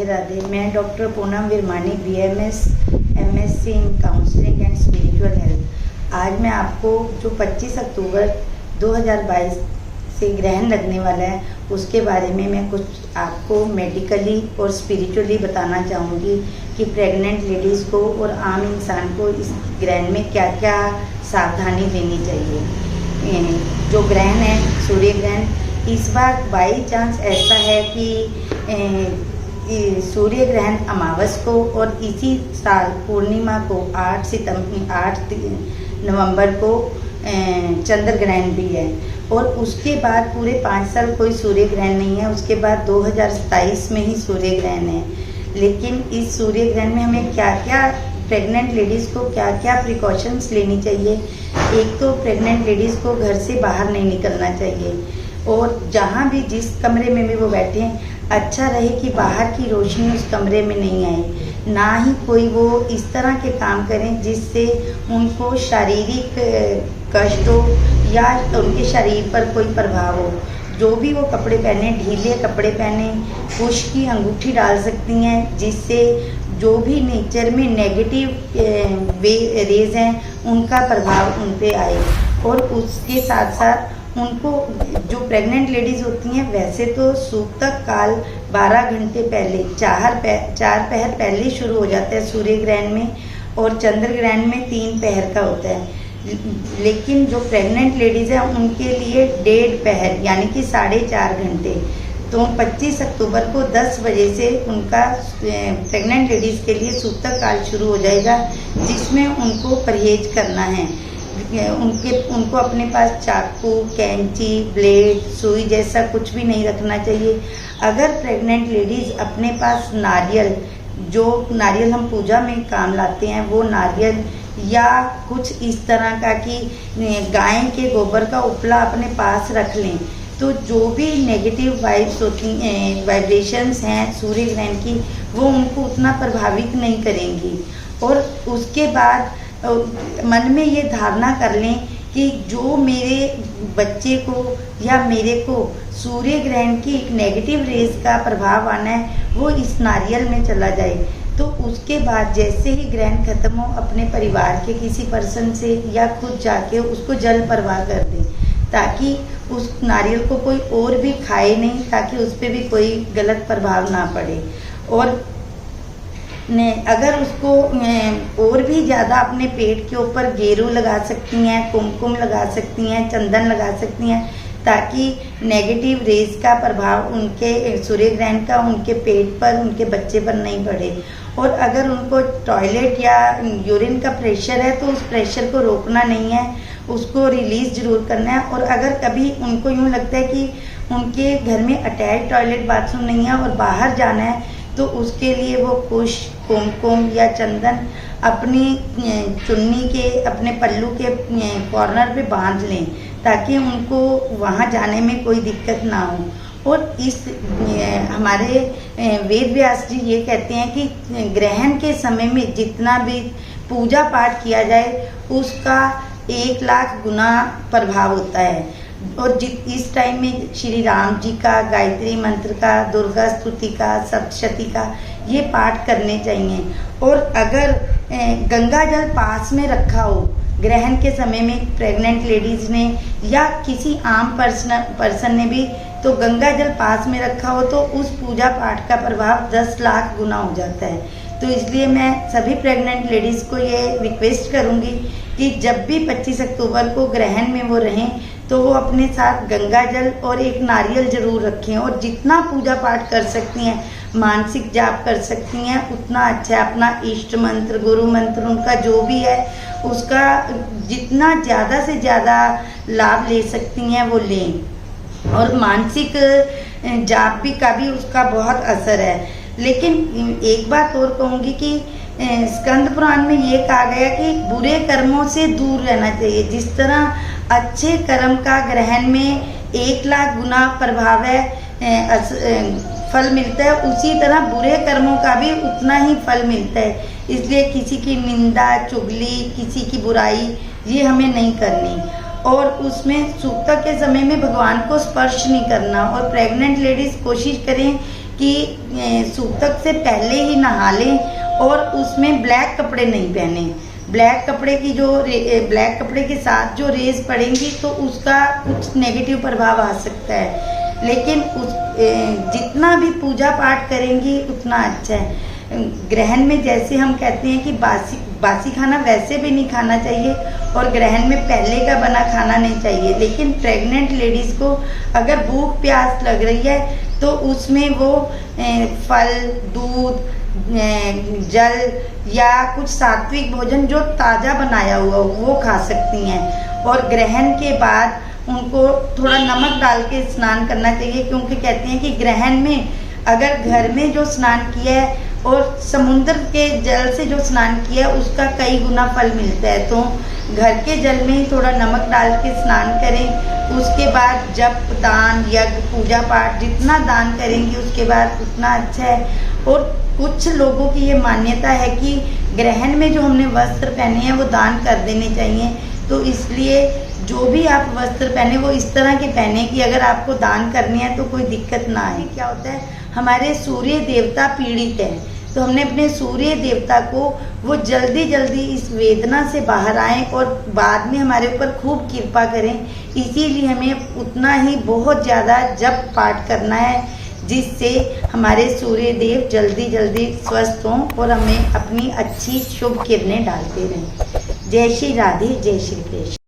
राधे। मैं doctor Poonam Virmani BMS MSc in counselling and spiritual health. आज मैं आपको जो 25 अक्टूबर 2022 से ग्रहण लगने वाला है उसके बारे में मैं कुछ आपको मेडिकली और स्पिरिचुअली बताना चाहूँगी कि प्रेग्नेंट लेडीज़ को और आम इंसान को इस ग्रहण में क्या क्या सावधानी लेनी चाहिए। जो ग्रहण है सूर्य ग्रहण, इस बार बाई चांस ऐसा है कि सूर्य ग्रहण अमावस को और इसी साल पूर्णिमा को 8 नवंबर को चंद्र ग्रहण भी है। और उसके बाद पूरे 5 साल कोई सूर्य ग्रहण नहीं है। उसके बाद 2027 में ही सूर्य ग्रहण है। लेकिन इस सूर्य ग्रहण में हमें क्या क्या प्रेग्नेंट लेडीज़ को क्या क्या प्रिकॉशंस लेनी चाहिए। एक तो प्रेग्नेंट लेडीज़ को घर से बाहर नहीं निकलना चाहिए और जहाँ भी जिस कमरे में भी वो बैठे हैं अच्छा रहे कि बाहर की रोशनी उस कमरे में नहीं आए। ना ही कोई वो इस तरह के काम करें जिससे उनको शारीरिक कष्ट हो या उनके शरीर पर कोई प्रभाव हो। जो भी वो कपड़े पहने, ढीले कपड़े पहने, कुश की अंगूठी डाल सकती हैं जिससे जो भी नेचर में नेगेटिव रेज हैं उनका प्रभाव उन पे आए। और उसके साथ साथ उनको जो प्रेग्नेंट लेडीज़ होती हैं वैसे तो सूतक काल 12 घंटे पहले 4 पहर पहले शुरू हो जाता है सूर्य ग्रहण में और चंद्र ग्रहण में 3 पहर का होता है। लेकिन जो प्रेग्नेंट लेडीज़ हैं उनके लिए 1.5 पहर यानी कि 4.5 घंटे। तो 25 अक्टूबर को 10 बजे से उनका प्रेग्नेंट लेडीज़ के लिए सूतक काल शुरू हो जाएगा जिसमें उनको परहेज करना है। उनको अपने पास चाकू, कैंची, ब्लेड, सुई जैसा कुछ भी नहीं रखना चाहिए। अगर प्रेग्नेंट लेडीज़ अपने पास नारियल, जो नारियल हम पूजा में काम लाते हैं वो नारियल या कुछ इस तरह का कि गाय के गोबर का उपला अपने पास रख लें तो जो भी नेगेटिव वाइब्स होती हैं, वाइब्रेशंस हैं सूर्य ग्रहण की, वो उनको उतना प्रभावित नहीं करेंगी। और उसके बाद मन में ये धारणा कर लें कि जो मेरे बच्चे को या मेरे को सूर्य ग्रहण की एक नेगेटिव रेज का प्रभाव आना है वो इस नारियल में चला जाए। तो उसके बाद जैसे ही ग्रहण खत्म हो अपने परिवार के किसी पर्सन से या खुद जाके उसको जल प्रवाह कर दें ताकि उस नारियल को कोई और भी खाए नहीं, ताकि उस पर भी कोई गलत प्रभाव ना पड़े। और अगर उसको और भी ज़्यादा अपने पेट के ऊपर गेरू लगा सकती हैं, कुमकुम लगा सकती हैं, चंदन लगा सकती हैं ताकि नेगेटिव रेज का प्रभाव उनके सूर्य ग्रहण का उनके पेट पर, उनके बच्चे पर नहीं पड़े। और अगर उनको टॉयलेट या यूरिन का प्रेशर है तो उस प्रेशर को रोकना नहीं है, उसको रिलीज़ ज़रूर करना है। और अगर कभी उनको यूँ लगता है कि उनके घर में अटैच टॉयलेट बाथरूम नहीं है और बाहर जाना है तो उसके लिए वो कुश, कुमकुम या चंदन अपनी चुन्नी के, अपने पल्लू के कॉर्नर पे बांध लें ताकि उनको वहाँ जाने में कोई दिक्कत ना हो। और इस हमारे वेद व्यास जी ये कहते हैं कि ग्रहण के समय में जितना भी पूजा पाठ किया जाए उसका 1 लाख गुना प्रभाव होता है। और इस टाइम में श्री राम जी का, गायत्री मंत्र का, दुर्गा स्तुति का, सप्तशती का ये पाठ करने चाहिए। और अगर गंगा जल पास में रखा हो ग्रहण के समय में प्रेग्नेंट लेडीज़ ने या किसी आम पर्सन ने भी, तो गंगा जल पास में रखा हो तो उस पूजा पाठ का प्रभाव 10 लाख गुना हो जाता है। तो इसलिए मैं सभी प्रेग्नेंट लेडीज़ को ये रिक्वेस्ट करूँगी कि जब भी 25 अक्टूबर को ग्रहण में वो रहें तो वो अपने साथ गंगा जल और एक नारियल ज़रूर रखें। और जितना पूजा पाठ कर सकती हैं, मानसिक जाप कर सकती हैं उतना अच्छा। अपना इष्ट मंत्र, गुरु मंत्र, उनका जो भी है उसका जितना ज़्यादा से ज़्यादा लाभ ले सकती हैं वो लें। और मानसिक जाप भी का भी उसका बहुत असर है। लेकिन एक बात और कहूँगी कि स्कंद पुराण में ये कहा गया कि बुरे कर्मों से दूर रहना चाहिए। जिस तरह अच्छे कर्म का ग्रहण में 1 लाख गुना प्रभाव है, फल मिलता है, उसी तरह बुरे कर्मों का भी उतना ही फल मिलता है। इसलिए किसी की निंदा, चुगली, किसी की बुराई ये हमें नहीं करनी। और उसमें सूतक के समय में भगवान को स्पर्श नहीं करना। और प्रेग्नेंट लेडीज़ कोशिश करें कि सूतक से पहले ही नहा लें और उसमें ब्लैक कपड़े नहीं पहने। ब्लैक कपड़े की जो ब्लैक कपड़े के साथ जो रेज पड़ेंगी तो उसका कुछ नेगेटिव प्रभाव आ सकता है, लेकिन जितना भी पूजा पाठ करेंगी उतना अच्छा है। ग्रहण में जैसे हम कहते हैं कि बासी खाना वैसे भी नहीं खाना चाहिए और ग्रहण में पहले का बना खाना नहीं चाहिए, लेकिन प्रेग्नेंट लेडीज़ को अगर भूख प्यास लग रही है तो उसमें वो फल, दूध, जल या कुछ सात्विक भोजन जो ताज़ा बनाया हुआ वो खा सकती हैं। और ग्रहण के बाद उनको थोड़ा नमक डाल के स्नान करना चाहिए, क्योंकि कहते हैं कि ग्रहण में अगर घर में जो स्नान किया है और समुद्र के जल से जो स्नान किया है उसका कई गुना फल मिलता है। तो घर के जल में ही थोड़ा नमक डाल के स्नान करें। उसके बाद जप, दान, यज्ञ, पूजा पाठ जितना दान करेंगे उसके बाद उतना अच्छा है। और कुछ लोगों की ये मान्यता है कि ग्रहण में जो हमने वस्त्र पहने हैं वो दान कर देने चाहिए। तो इसलिए जो भी आप वस्त्र पहने वो इस तरह के पहने कि अगर आपको दान करनी है तो कोई दिक्कत ना आए। क्या होता है, हमारे सूर्य देवता पीड़ित हैं, तो हमने अपने सूर्य देवता को वो जल्दी जल्दी इस वेदना से बाहर आएँ और बाद में हमारे ऊपर खूब कृपा करें। इसीलिए हमें उतना ही बहुत ज़्यादा जप पाठ करना है जिससे हमारे सूर्य देव जल्दी जल्दी स्वस्थ हों और हमें अपनी अच्छी शुभ किरणें डालते रहें। जय श्री राधे, जय श्री कृष्ण।